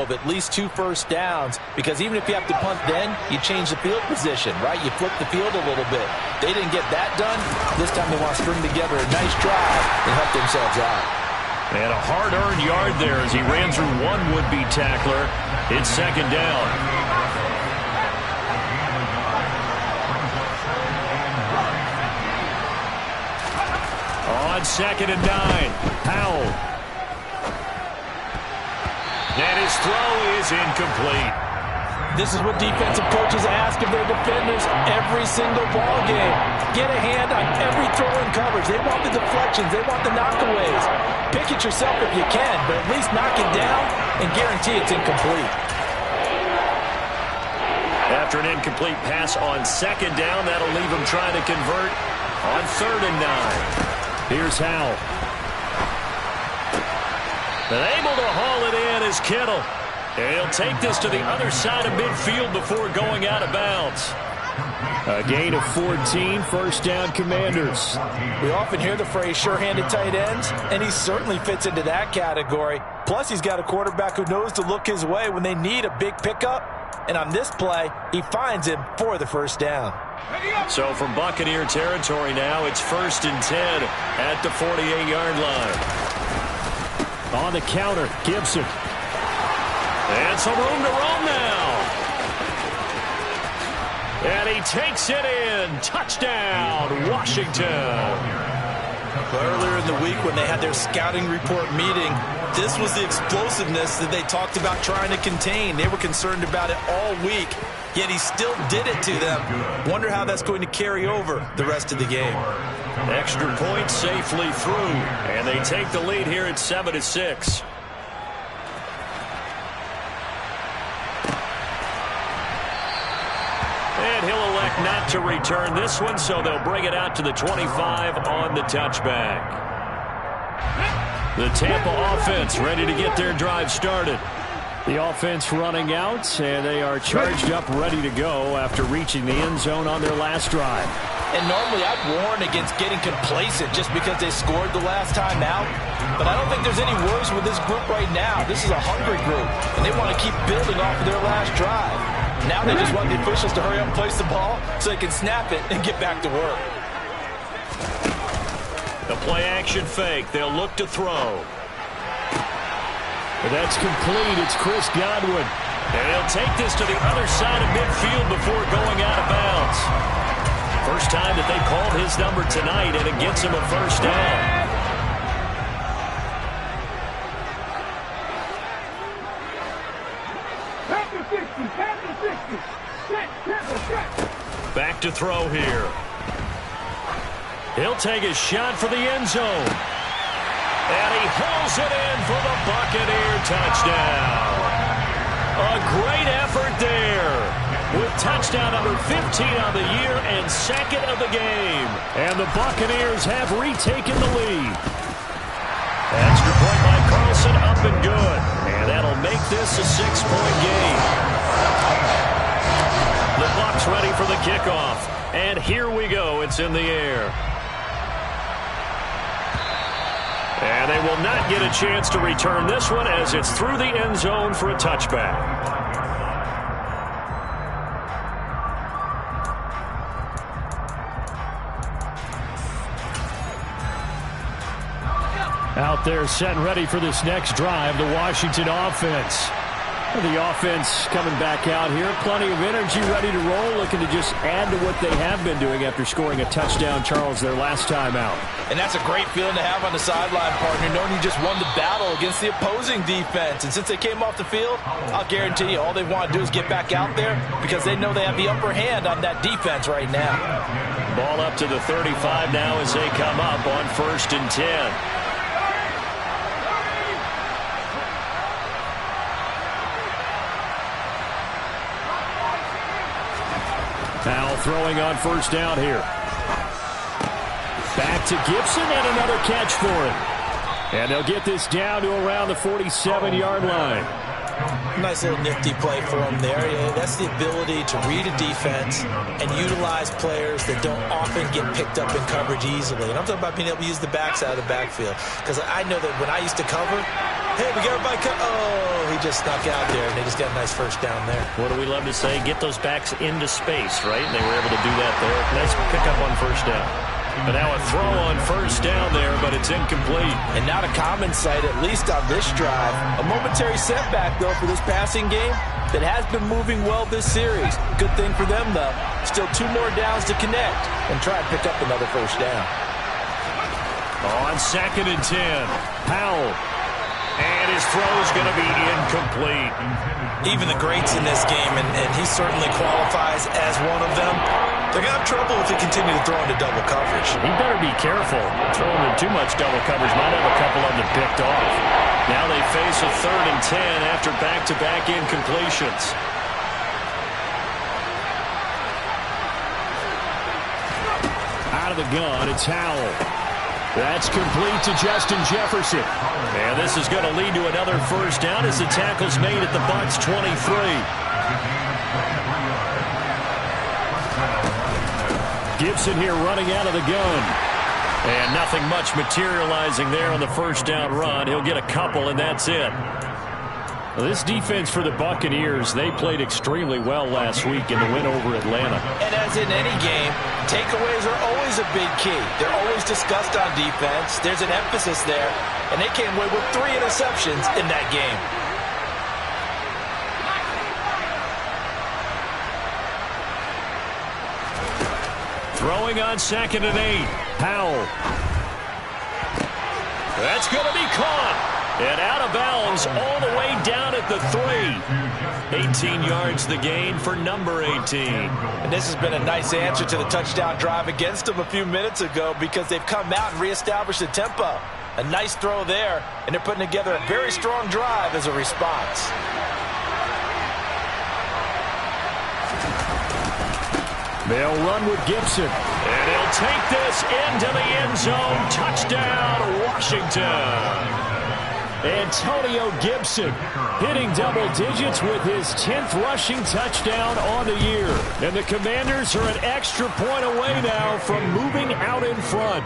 of at least 2 first downs, because even if you have to punt then, you change the field position, right? You flip the field a little bit. They didn't get that done. This time they want to string together a nice drive and help themselves out. And a hard-earned yard there as he ran through one would-be tackler. It's second down. On 2nd and 9, Powell. And his throw is incomplete. This is what defensive coaches ask of their defenders every single ball game. Get a hand on every throw in coverage. They want the deflections. They want the knockaways. Pick it yourself if you can, but at least knock it down and guarantee it's incomplete. After an incomplete pass on 2nd down, that'll leave him trying to convert on 3rd and 9. Here's Howell. And able to haul it in is Kittle. And he'll take this to the other side of midfield before going out of bounds. A gain of 14, first down Commanders. We often hear the phrase sure-handed tight ends, and he certainly fits into that category. Plus, he's got a quarterback who knows to look his way when they need a big pickup. And on this play, he finds him for the first down. So from Buccaneer territory now, it's 1st and 10 at the 48-yard line. On the counter, Gibson. And some room to roam now. And he takes it in. Touchdown, Washington. Earlier in the week when they had their scouting report meeting, this was the explosiveness that they talked about trying to contain. They were concerned about it all week, yet he still did it to them. Wonder how that's going to carry over the rest of the game. Extra point safely through, and they take the lead here at 7-6. And he'll elect not to return this one, so they'll bring it out to the 25 on the touchback. The Tampa offense ready to get their drive started. The offense running out, and they are charged up, ready to go after reaching the end zone on their last drive. And normally I'd warn against getting complacent just because they scored the last time out. But I don't think there's any worries with this group right now. This is a hungry group, and they want to keep building off of their last drive. Now they just want the officials to hurry up and place the ball so they can snap it and get back to work. The play-action fake. They'll look to throw. That's complete. It's Chris Godwin. And he'll take this to the other side of midfield before going out of bounds. First time that they called his number tonight, and it gets him a first down. Back to throw here. He'll take a shot for the end zone. And he hauls it in for the Buccaneer touchdown. A great effort there, with touchdown number 15 on the year and 2nd of the game. And the Buccaneers have retaken the lead. Extra point by Carlson, up and good. And that'll make this a 6-point game. The Bucs ready for the kickoff. And here we go. It's in the air. And they will not get a chance to return this one as it's through the end zone for a touchback. Out there set and ready for this next drive, the Washington offense. The offense coming back out here. Plenty of energy, ready to roll, looking to just add to what they have been doing after scoring a touchdown, Charles, their last time out. And that's a great feeling to have on the sideline, partner, knowing you just won the battle against the opposing defense. And since they came off the field, I'll guarantee you all they want to do is get back out there because they know they have the upper hand on that defense right now. Ball up to the 35 now as they come up on 1st and 10. Powell throwing on first down here. Back to Gibson and another catch for him. And they'll get this down to around the 47-yard line. Nice little nifty play for him there. That's the ability to read a defense and utilize players that don't often get picked up in coverage easily. And I'm talking about being able to use the backside of the backfield. Because I know that when I used to cover, Hey, we got everybody cut. Oh, he just snuck out there, and they just got a nice first down there. What do we love to say? Get those backs into space, right? And they were able to do that there. Nice pickup on first down. But now a throw on first down there, but it's incomplete. And not a common sight, at least on this drive. A momentary setback, though, for this passing game that has been moving well this series. Good thing for them, though. Still 2 more downs to connect and try and pick up another first down. On 2nd and 10, Powell. And his throw is going to be incomplete. Even the greats in this game, and he certainly qualifies as one of them, they're going to have trouble if they continue to throw into double coverage. He better be careful. Throwing in too much double coverage might have a couple of them picked off. Now they face a 3rd and 10 after back-to-back incompletions. Out of the gun, it's Howell. That's complete to Justin Jefferson. And this is going to lead to another first down as the tackle's made at the Bucs 23. Gibson here running out of the gun. And nothing much materializing there on the first down run. He'll get a couple, and that's it. Well, this defense for the Buccaneers, they played extremely well last week in the win over Atlanta. And as in any game, takeaways are always a big key. They're always discussed on defense. There's an emphasis there, and they came away with 3 interceptions in that game. Throwing on 2nd and 8. Powell. That's going to be caught. And out of bounds all the way down at the 3. 18 yards the gain for number 18. And this has been a nice answer to the touchdown drive against them a few minutes ago because they've come out and reestablished the tempo. A nice throw there, and they're putting together a very strong drive as a response. They'll run with Gibson. And he'll take this into the end zone. Touchdown, Washington. Antonio Gibson hitting double digits with his 10th rushing touchdown on the year. And the Commanders are an extra point away now from moving out in front.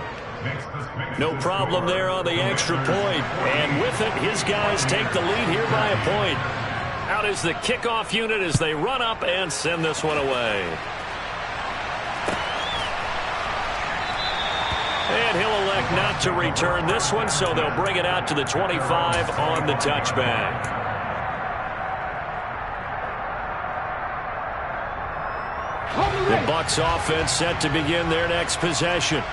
No problem there on the extra point. And with it, his guys take the lead here by a point. Out is the kickoff unit as they run up and send this one away. And he'll elect not to return this one, so they'll bring it out to the 25 on the touchback. The Bucs offense set to begin their next possession.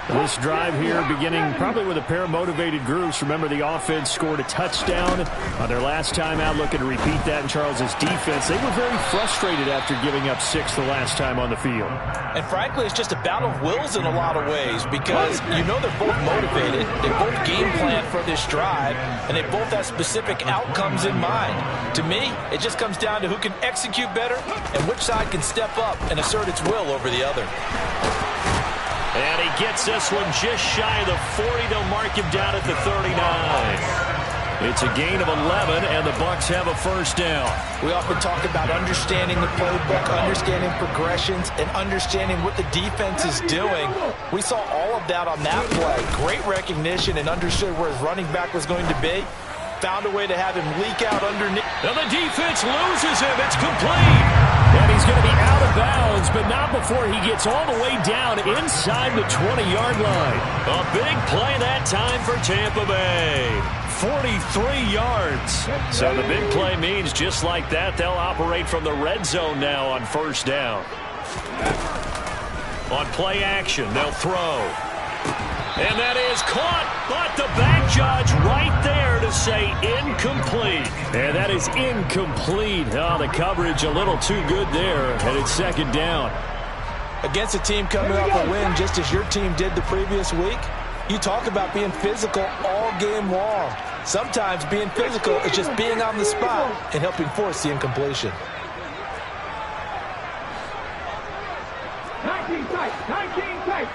This drive here beginning probably with a pair of motivated groups. Remember, the offense scored a touchdown on their last time out, looking to repeat that in Charles's defense. They were very frustrated after giving up 6 the last time on the field. And frankly, it's just a battle of wills in a lot of ways because you know they're both motivated. They both game plan for this drive, and they both have specific outcomes in mind. To me, it just comes down to who can execute better and which side can step up and assert its will over the other. And he gets this one just shy of the 40. They'll mark him down at the 39. It's a gain of 11, and the Bucs have a first down. We often talk about understanding the playbook, understanding progressions, and understanding what the defense is doing. We saw all of that on that play. Great recognition and understood where his running back was going to be. Found a way to have him leak out underneath. Now the defense loses him. It's complete. And he's going to be out of bounds, but not before he gets all the way down inside the 20-yard line. A big play that time for Tampa Bay. 43 yards. So the big play means just like that, they'll operate from the red zone now on first down. On play action, they'll throw. And that is caught, but the back judge right there to say incomplete. And that is incomplete. Oh, the coverage a little too good there, and it's second down. Against a team coming off a win just as your team did the previous week, you talk about being physical all game long. Sometimes being physical is just being on the spot and helping force the incompletion. 19 tight.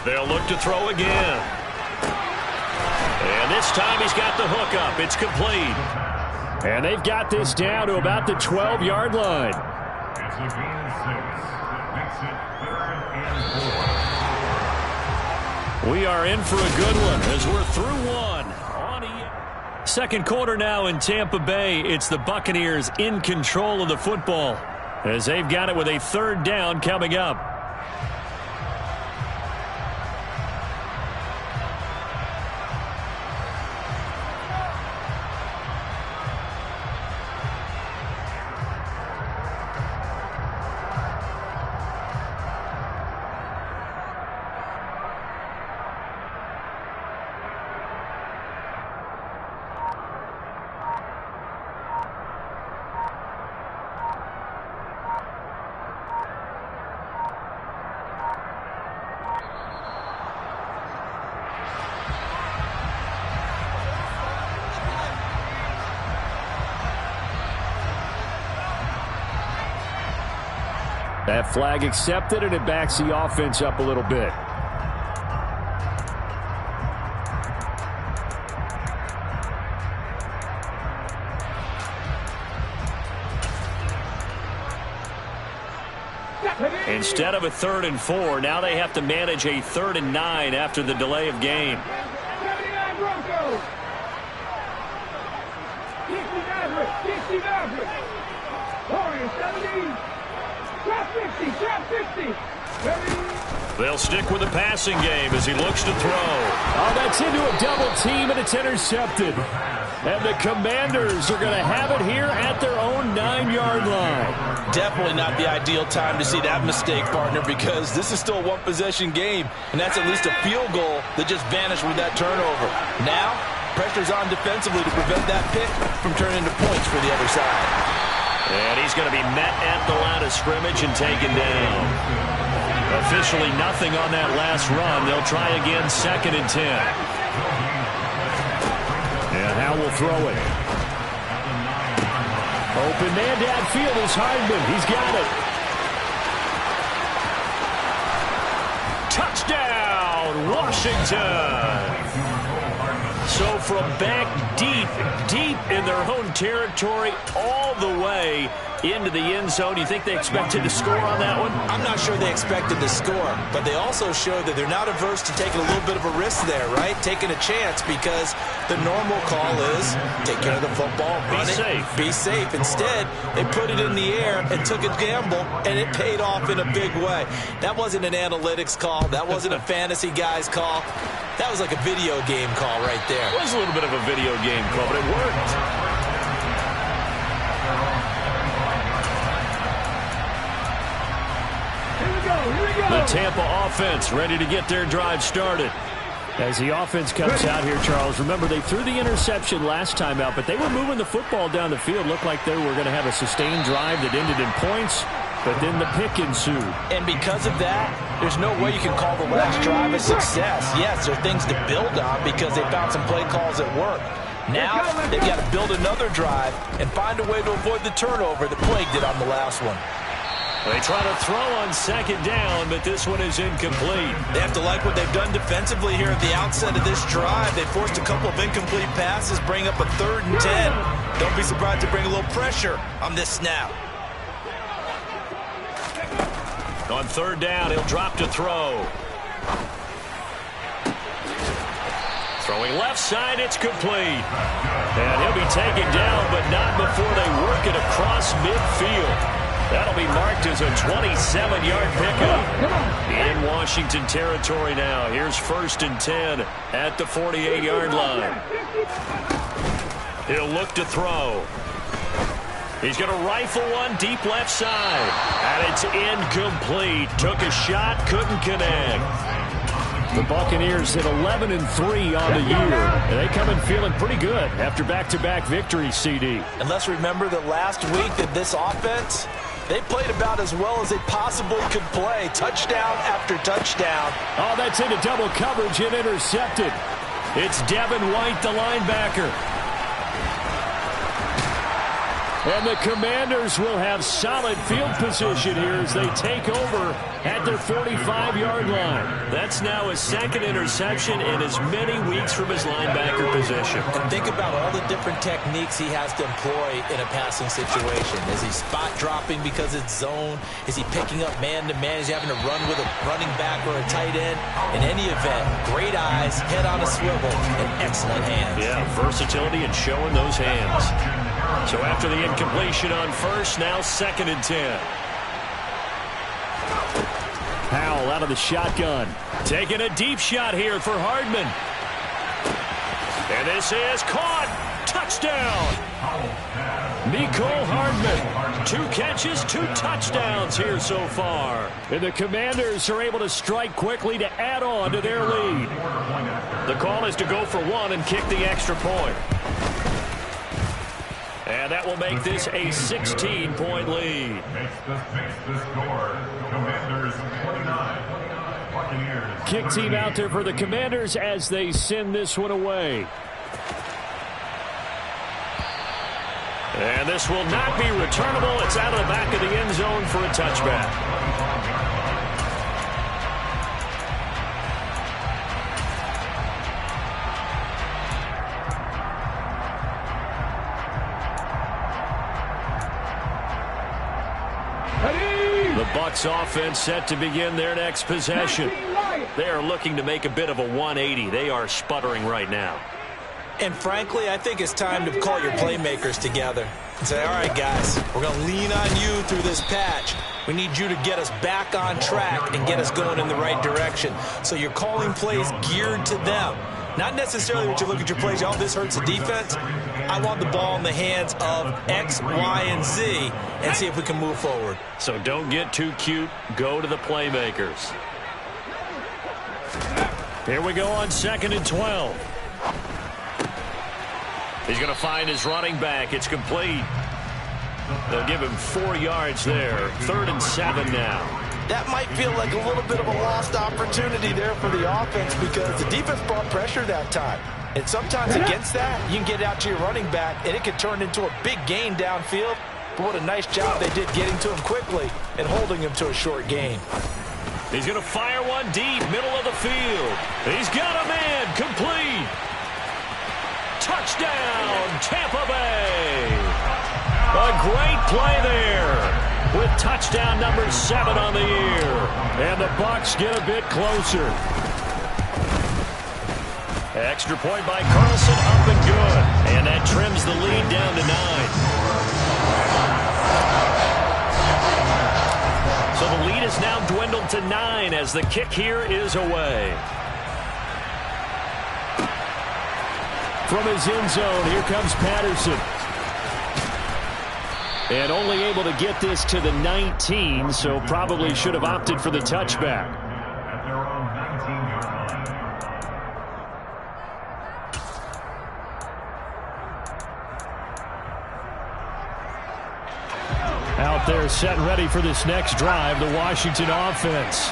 They'll look to throw again. And this time he's got the hook up. It's complete. And they've got this down to about the 12-yard line. We are in for a good one as we're through one. Second quarter now in Tampa Bay. It's the Buccaneers in control of the football as they've got it with a third down coming up. That flag accepted, and it backs the offense up a little bit. Instead of a 3rd and 4, now they have to manage a 3rd and 9 after the delay of game. 79 Broncos. 60 Mavericks. Warriors 70. Trap 50. Trap 50. They'll stick with the passing game as he looks to throw. Oh, that's into a double team, and it's intercepted. And the Commanders are going to have it here at their own 9-yard line. Definitely not the ideal time to see that mistake, partner, because this is still a one-possession game, and that's at least a field goal that just vanished with that turnover. Now, pressure's on defensively to prevent that pick from turning into points for the other side. And he's going to be met at the line of scrimmage and taken down. Officially nothing on that last run. They'll try again, 2nd and 10. And Howe will throw it. Open man downfield is Hardman. He's got it. Touchdown, Washington. So from back deep in their own territory, all the way into the end zone. Do you think they expected to score on that one? I'm not sure they expected to score, but they also showed that they're not averse to taking a little bit of a risk there, right? Taking a chance, because the normal call is take care of the football, run it, be safe. Instead, they put it in the air and took a gamble, and it paid off in a big way. That wasn't an analytics call. That wasn't a fantasy guy's call. That was like a video game call right there. It was a little bit of a video game call, but it worked. The Tampa offense ready to get their drive started. As the offense comes out here, Charles, remember they threw the interception last time out, but they were moving the football down the field. Looked like they were going to have a sustained drive that ended in points, but then the pick ensued. And because of that, there's no way you can call the last drive a success. Yes, there are things to build on because they found some play calls that work. Now they've got to build another drive and find a way to avoid the turnover that plagued it on the last one. They try to throw on 2nd down, but this one is incomplete. They have to like what they've done defensively here at the outset of this drive. They forced a couple of incomplete passes, bring up a 3rd and 10. Don't be surprised to bring a little pressure on this snap. On 3rd down, he'll drop to throw. Throwing left side, it's complete. And he'll be taken down, but not before they work it across midfield. That'll be marked as a 27-yard pickup. In Washington territory now. Here's 1st and 10 at the 48-yard line. He'll look to throw. He's going to rifle one deep left side. And it's incomplete. Took a shot, couldn't connect. The Buccaneers hit 11-3 on the year, and they come in feeling pretty good after back-to-back victories, CD. And let's remember that last week that this offense, they played about as well as they possibly could play. Touchdown after touchdown. Oh, that's into double coverage and intercepted. It's Devin White, the linebacker. And the Commanders will have solid field position here as they take over at their 45-yard line. That's now his second interception in as many weeks from his linebacker position. And think about all the different techniques he has to employ in a passing situation. Is he spot dropping because it's zone? Is he picking up man-to-man? Is he having to run with a running back or a tight end? In any event, great eyes, head on a swivel, and excellent hands. Yeah, versatility and showing those hands. So after the incompletion on first, now 2nd and 10. Powell out of the shotgun. Taking a deep shot here for Hardman. And this is caught. Touchdown. Mecole Hardman. 2 catches, 2 touchdowns here so far. And the Commanders are able to strike quickly to add on to their lead. The call is to go for 1 and kick the extra point. And that will make this a 16-point lead. Makes the score. Commanders 29. Buccaneers. Kick team out there for the Commanders as they send this one away. And this will not be returnable. It's out of the back of the end zone for a touchback. The Bucs offense set to begin their next possession. They are looking to make a bit of a 180. They are sputtering right now. And frankly, I think it's time to call your playmakers together and say, all right, guys, we're going to lean on you through this patch. We need you to get us back on track and get us going in the right direction. So you're calling plays geared to them. Not necessarily what you look at your plays, oh, this hurts the defense. I want the ball in the hands of X, Y, and Z and see if we can move forward. So don't get too cute. Go to the playmakers. Here we go on 2nd and 12. He's going to find his running back. It's complete. They'll give him 4 yards there. 3rd and 7 now. That might feel like a little bit of a lost opportunity there for the offense because the defense brought pressure that time. And sometimes against that, you can get out to your running back, and it can turn into a big gain downfield. But what a nice job they did getting to him quickly and holding him to a short gain. He's going to fire one deep, middle of the field. He's got a man, complete. Touchdown, Tampa Bay. A great play there with touchdown number 7 on the year. And the Bucs get a bit closer. Extra point by Carlson, up and good. And that trims the lead down to 9. So the lead is now dwindled to 9 as the kick here is away. From his end zone, here comes Patterson. And only able to get this to the 19, so probably should have opted for the touchback. At their own 19-yard line. Out there set and ready for this next drive, the Washington offense.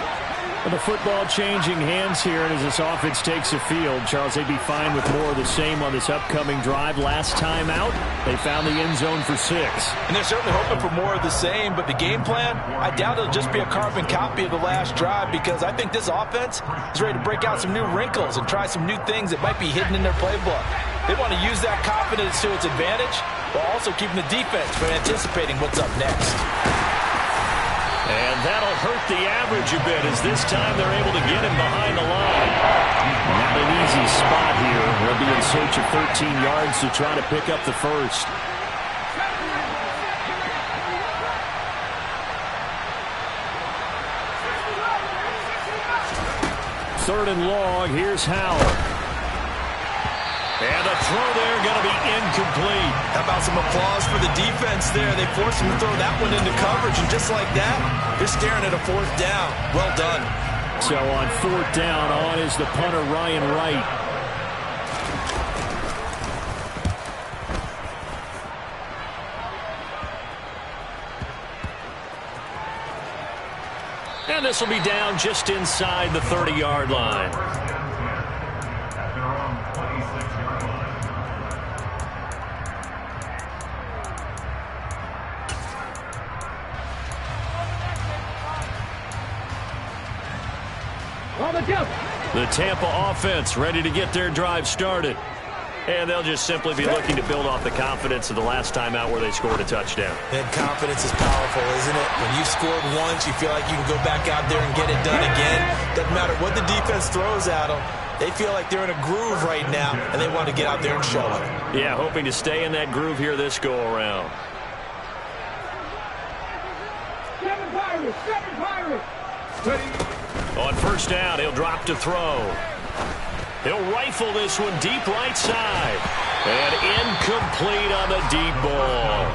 With the football changing hands here, and as this offense takes the field, Charles, they'd be fine with more of the same on this upcoming drive. Last time out, they found the end zone for 6. And they're certainly hoping for more of the same, but the game plan, I doubt it'll just be a carbon copy of the last drive because I think this offense is ready to break out some new wrinkles and try some new things that might be hidden in their playbook. They want to use that confidence to its advantage while also keeping the defense from anticipating what's up next. And that'll hurt the average a bit as this time they're able to get him behind the line. Not an easy spot here. They'll be in search of 13 yards to try to pick up the first. Third and long. Here's Howard. And the throw there going to be incomplete. How about some applause for the defense there? They forced him to throw that one into coverage, and just like that, they're staring at a 4th down. Well done. So on 4th down, on is the punter, Ryan Wright. And this will be down just inside the 30-yard line. At their own 26-yard line. Go. The Tampa offense ready to get their drive started. And they'll just simply be looking to build off the confidence of the last time out where they scored a touchdown. And confidence is powerful, isn't it? When you've scored once, you feel like you can go back out there and get it done again. Doesn't matter what the defense throws at them. They feel like they're in a groove right now, and they want to get out there and show it. Yeah, hoping to stay in that groove here this go-around. 7 Pirates. 7 Pirates. On first down, he'll drop to throw. He'll rifle this one deep right side. And incomplete on the deep ball.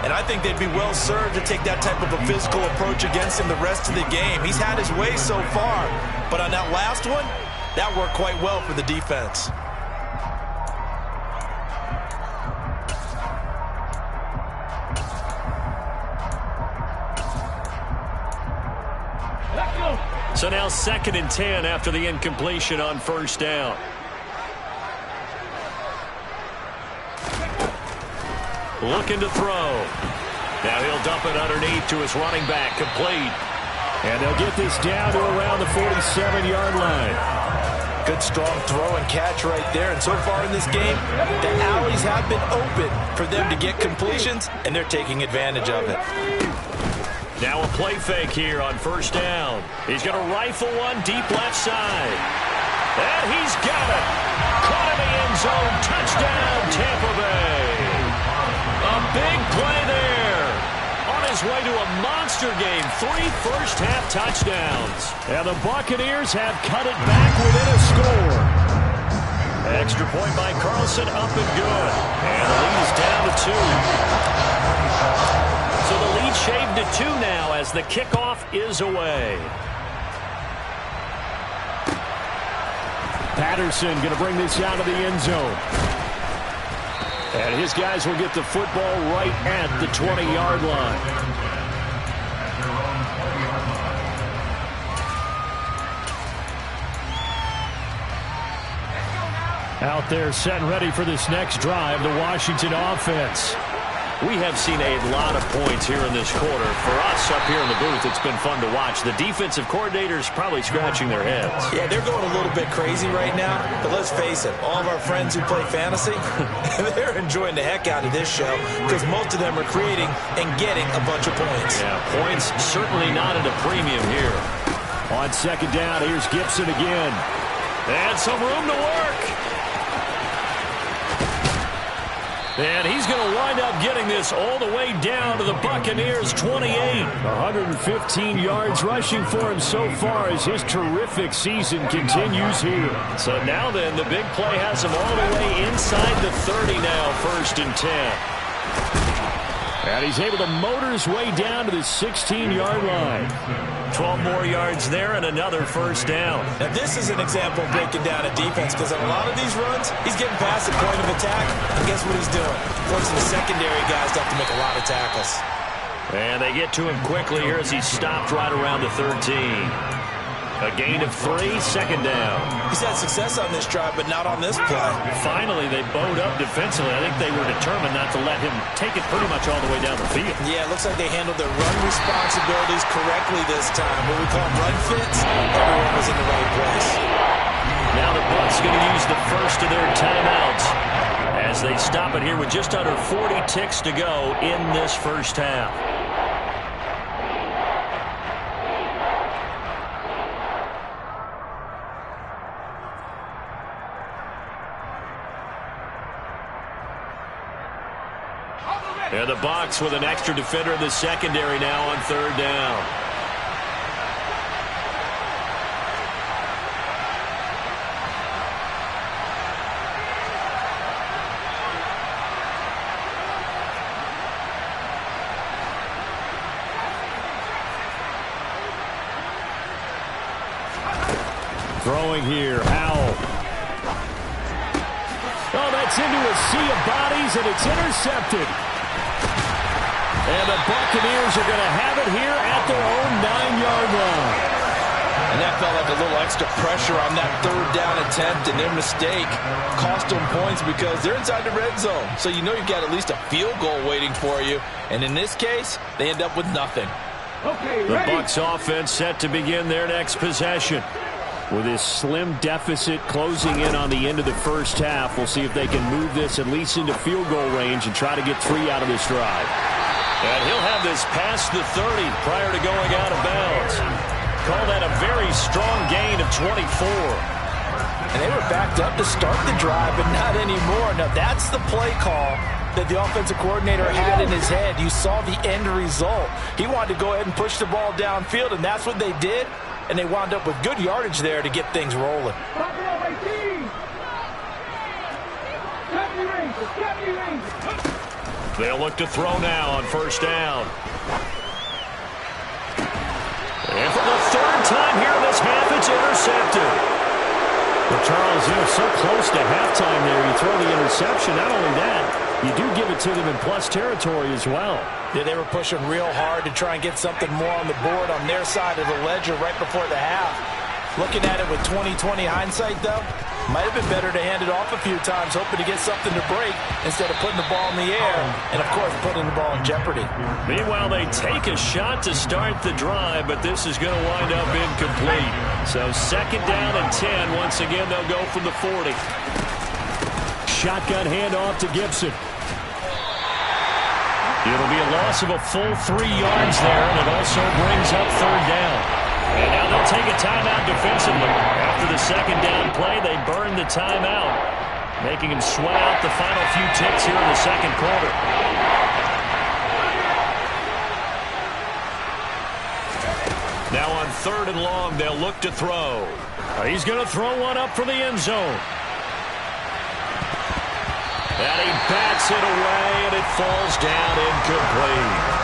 And I think they'd be well served to take that type of a physical approach against him the rest of the game. He's had his way so far. But on that last one, that worked quite well for the defense. So now 2nd and 10 after the incompletion on first down. Looking to throw. Now he'll dump it underneath to his running back, complete. And they'll get this down to around the 47-yard line. Good strong throw and catch right there. And so far in this game, the alleys have been open for them to get completions, and they're taking advantage of it. Now a play fake here on first down. He's going to rifle one deep left side. And he's got it. Caught in the end zone. Touchdown, Tampa Bay. A big play there. On his way to a monster game. 3 first-half touchdowns. And the Buccaneers have cut it back within a score. Extra point by Carlson, up and good. And the lead is down to 2. So the lead shaved to 2 now as the kickoff is away. Patterson going to bring this out of the end zone. And his guys will get the football right at the 20-yard line. Out there set and ready for this next drive, the Washington offense. We have seen a lot of points here in this quarter. For us up here in the booth, it's been fun to watch. The defensive coordinators probably scratching their heads. Yeah, they're going a little bit crazy right now. But let's face it, all of our friends who play fantasy, they're enjoying the heck out of this show because most of them are creating and getting a bunch of points. Yeah, points certainly not at a premium here. On second down, here's Gibson again. And some room to work. And he's going to wind up getting this all the way down to the Buccaneers' 28. 115 yards rushing for him so far as his terrific season continues here. So now then, the big play has him all the way inside the 30 now, 1st and 10. And he's able to motor his way down to the 16-yard line. 12 more yards there and another first down. Now this is an example of breaking down a defense because on a lot of these runs, he's getting past the point of attack. And guess what he's doing? Forcing the secondary guys to have to make a lot of tackles. And they get to him quickly here as he stopped right around the 13. A gain of 3, 2nd down. He's had success on this drive, but not on this play. Finally, they bowed up defensively. I think they were determined not to let him take it pretty much all the way down the field. Yeah, it looks like they handled their run responsibilities correctly this time. What we call run fits, everyone was in the right place. Now the Bucs going to use the first of their timeouts as they stop it here with just under 40 ticks to go in this first half. And the Bucs with an extra defender in the secondary now on 3rd down. Throwing here, Howell. Oh, that's into a sea of bodies, and it's intercepted. And the Buccaneers are going to have it here at their own 9-yard line. And that felt like a little extra pressure on that 3rd down attempt, and their mistake cost them points because they're inside the red zone. So you know you've got at least a field goal waiting for you. And in this case, they end up with nothing. Okay, The ready. Bucs offense set to begin their next possession. With this slim deficit closing in on the end of the first half, we'll see if they can move this at least into field goal range and try to get 3 out of this drive. And he'll have this past the 30 prior to going out of bounds. Call that a very strong gain of 24. And they were backed up to start the drive, but not anymore. Now, that's the play call that the offensive coordinator had in his head. You saw the end result. He wanted to go ahead and push the ball downfield, and that's what they did. And they wound up with good yardage there to get things rolling. They'll look to throw now on first down. And for the 3rd time here this half, it's intercepted. Well, Charles, so close to halftime there. You throw the interception. Not only that, you do give it to them in plus territory as well. Yeah, they were pushing real hard to try and get something more on the board on their side of the ledger right before the half. Looking at it with 20/20 hindsight, though, might have been better to hand it off a few times, hoping to get something to break instead of putting the ball in the air and, of course, putting the ball in jeopardy. Meanwhile, they take a shot to start the drive, but this is going to wind up incomplete. So 2nd down and 10. Once again, they'll go from the 40. Shotgun handoff to Gibson. It'll be a loss of a full 3 yards there, and it also brings up 3rd down. And now they'll take a timeout defensively. After the 2nd down play, they burn the timeout, making him sweat out the final few ticks here in the 2nd quarter. Now on 3rd and long, they'll look to throw. He's going to throw one up from the end zone. And he bats it away, and it falls down incomplete.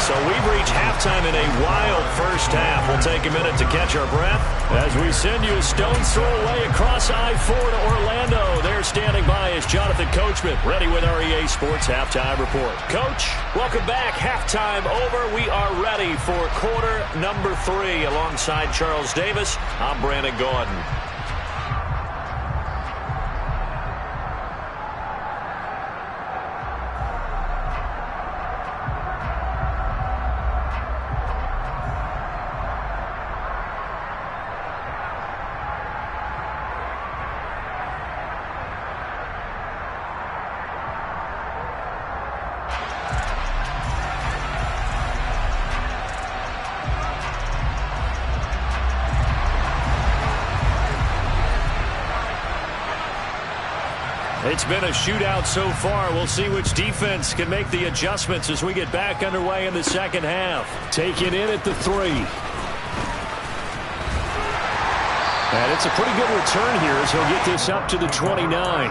So we've reached halftime in a wild first half. We'll take a minute to catch our breath as we send you a stone's throw away across I-4 to Orlando. There standing by is Jonathan Coachman, ready with our EA Sports Halftime Report. Coach, welcome back. Halftime over. We are ready for quarter number 3. Alongside Charles Davis, I'm Brandon Gordon. It's been a shootout so far. We'll see which defense can make the adjustments as we get back underway in the 2nd half. Taken in at the 3. And it's a pretty good return here as he'll get this up to the 29.